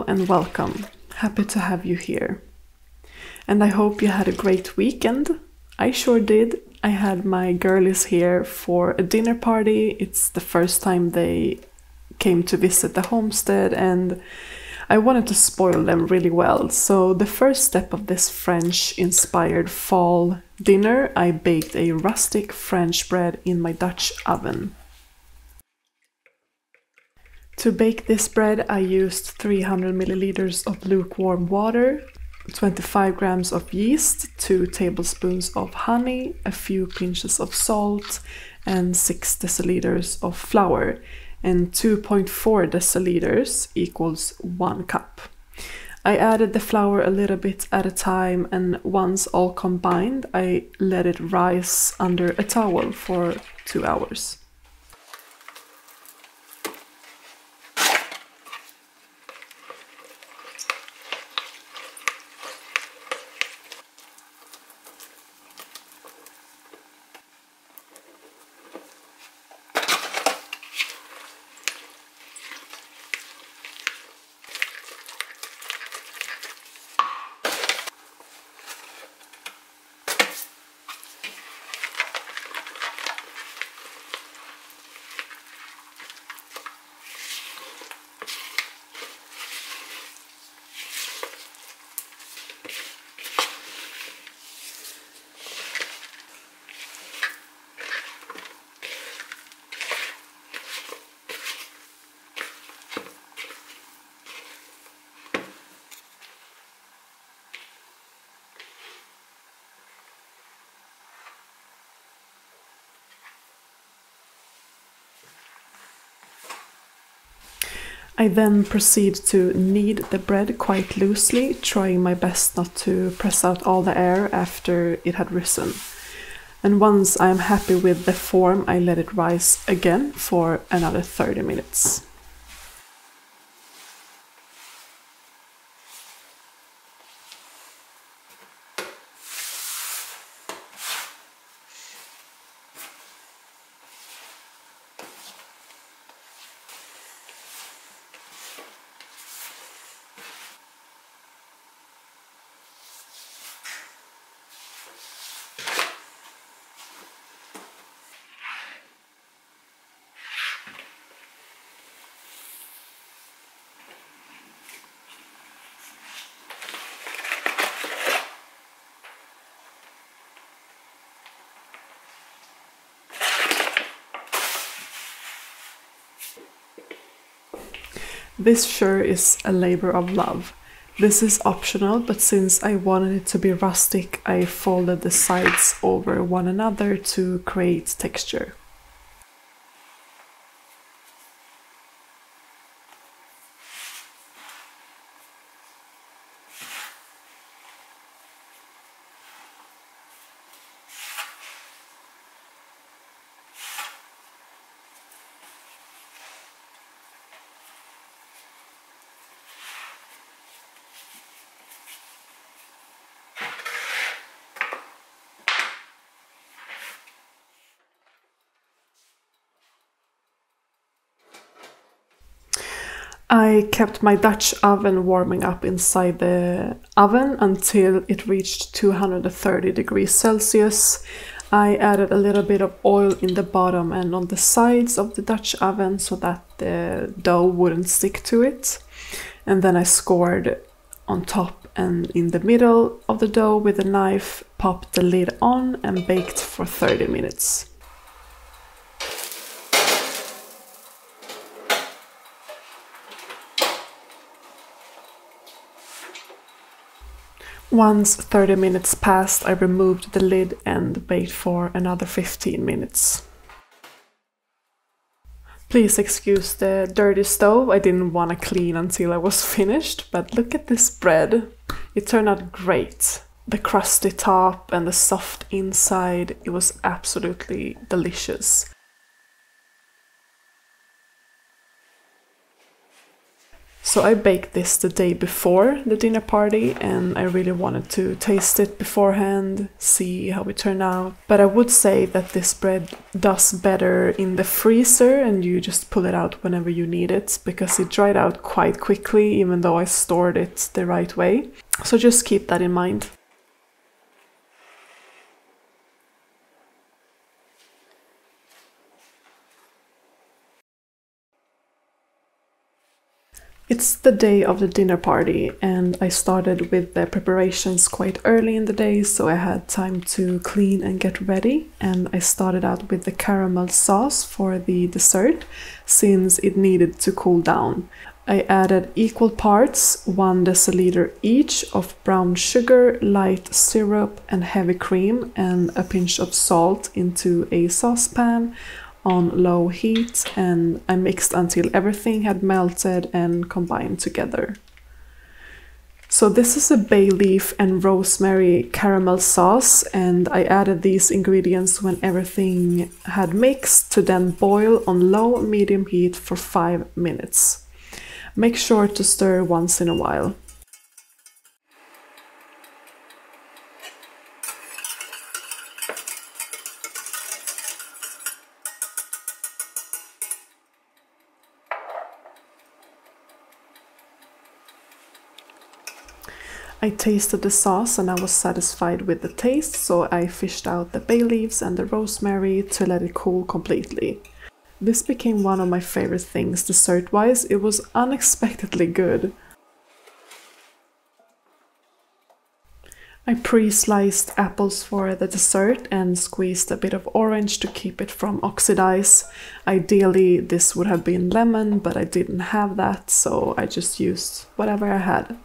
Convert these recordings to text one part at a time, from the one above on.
and welcome. Happy to have you here. And I hope you had a great weekend. I sure did. I had my girlies here for a dinner party. It's the first time they came to visit the homestead and I wanted to spoil them really well. So the first step of this French-inspired fall dinner, I baked a rustic French bread in my Dutch oven. To bake this bread, I used 300 milliliters of lukewarm water, 25 grams of yeast, 2 tablespoons of honey, a few pinches of salt, and 6 deciliters of flour, and 2.4 deciliters equals 1 cup. I added the flour a little bit at a time, and once all combined, I let it rise under a towel for 2 hours. I then proceed to knead the bread quite loosely, trying my best not to press out all the air after it had risen. And once I am happy with the form, I let it rise again for another 30 minutes. This sure is a labor of love. This is optional, but since I wanted it to be rustic, I folded the sides over one another to create texture. I kept my Dutch oven warming up inside the oven until it reached 230 degrees Celsius. I added a little bit of oil in the bottom and on the sides of the Dutch oven so that the dough wouldn't stick to it. And then I scored on top and in the middle of the dough with a knife, popped the lid on and baked for 30 minutes. Once 30 minutes passed, I removed the lid and baked for another 15 minutes. Please excuse the dirty stove, I didn't want to clean until I was finished, but look at this bread. It turned out great. The crusty top and the soft inside, it was absolutely delicious. So I baked this the day before the dinner party, and I really wanted to taste it beforehand, see how it turned out. But I would say that this bread does better in the freezer and you just pull it out whenever you need it, because it dried out quite quickly even though I stored it the right way. So just keep that in mind. It's the day of the dinner party, and I started with the preparations quite early in the day, so I had time to clean and get ready. And I started out with the caramel sauce for the dessert, since it needed to cool down. I added equal parts, 1 deciliter each, of brown sugar, light syrup and heavy cream, and a pinch of salt into a saucepan on low heat, and I mixed until everything had melted and combined together. So this is a bay leaf and rosemary caramel sauce, and I added these ingredients when everything had mixed to then boil on low-medium heat for 5 minutes. Make sure to stir once in a while. I tasted the sauce and I was satisfied with the taste, so I fished out the bay leaves and the rosemary to let it cool completely. This became one of my favorite things dessert-wise. It was unexpectedly good. I pre-sliced apples for the dessert and squeezed a bit of orange to keep it from oxidize. Ideally this would have been lemon, but I didn't have that, so I just used whatever I had.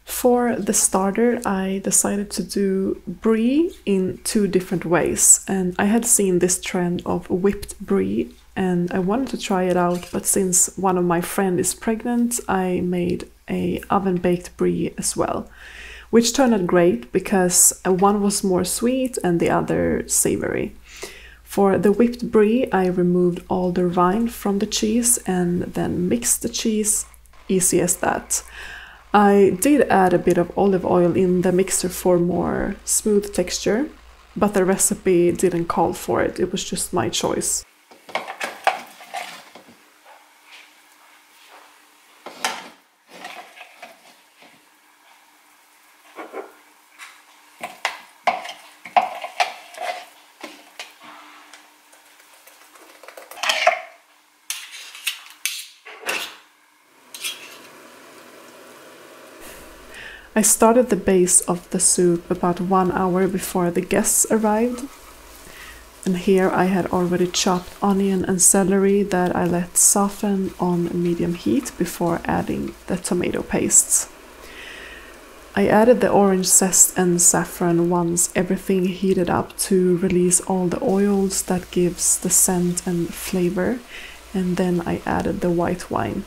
For the starter, I decided to do brie in 2 different ways, and I had seen this trend of whipped brie and I wanted to try it out, but since one of my friends is pregnant, I made a oven-baked brie as well, which turned out great because one was more sweet and the other savory. For the whipped brie, I removed all the rind from the cheese and then mixed the cheese, easy as that. I did add a bit of olive oil in the mixer for more smooth texture, but the recipe didn't call for it, it was just my choice. I started the base of the soup about 1 hour before the guests arrived. And here I had already chopped onion and celery that I let soften on medium heat before adding the tomato pastes. I added the orange zest and saffron once everything heated up to release all the oils that gives the scent and flavor, and then I added the white wine.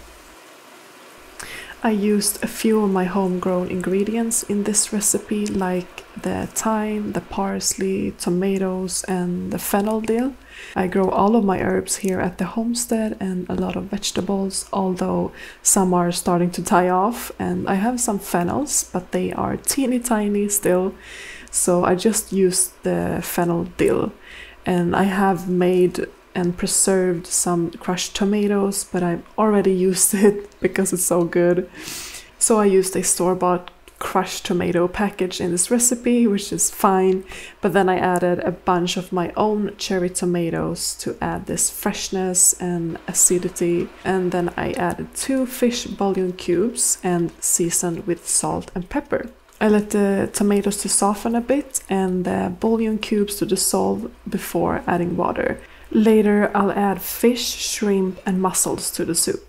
I used a few of my homegrown ingredients in this recipe, like the thyme, the parsley, tomatoes and the fennel dill. I grow all of my herbs here at the homestead and a lot of vegetables, although some are starting to die off, and I have some fennels, but they are teeny tiny still, so I just used the fennel dill. And I have made and preserved some crushed tomatoes, but I've already used it because it's so good. So I used a store-bought crushed tomato package in this recipe, which is fine, but then I added a bunch of my own cherry tomatoes to add this freshness and acidity, and then I added 2 fish bouillon cubes and seasoned with salt and pepper. I let the tomatoes to soften a bit and the bouillon cubes to dissolve before adding water. Later I'll add fish, shrimp and mussels to the soup.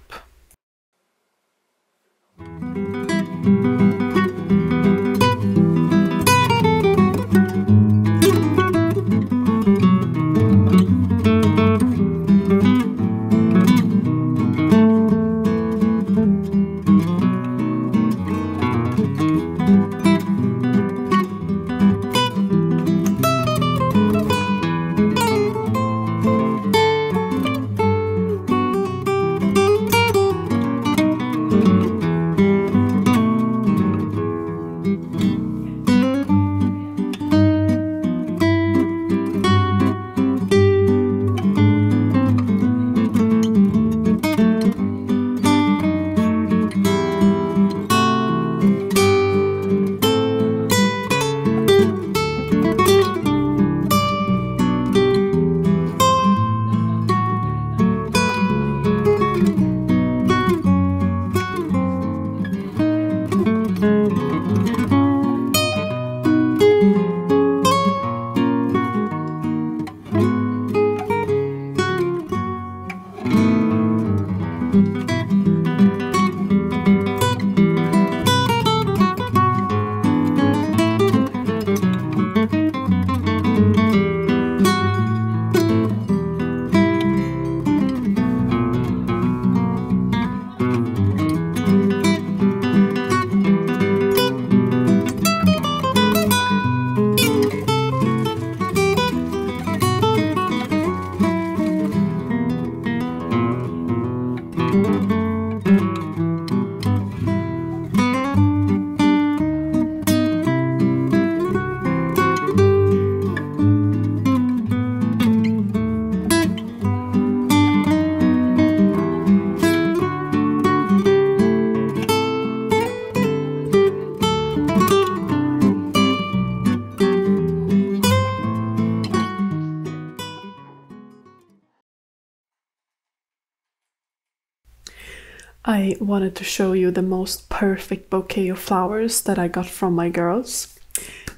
I wanted to show you the most perfect bouquet of flowers that I got from my girls.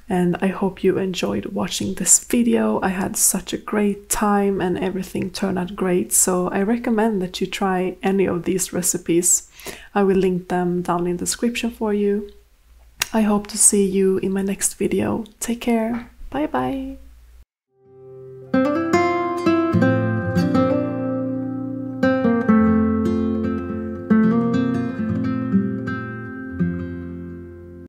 And I hope you enjoyed watching this video. I had such a great time and everything turned out great. So I recommend that you try any of these recipes. I will link them down in the description for you. I hope to see you in my next video. Take care. Bye bye.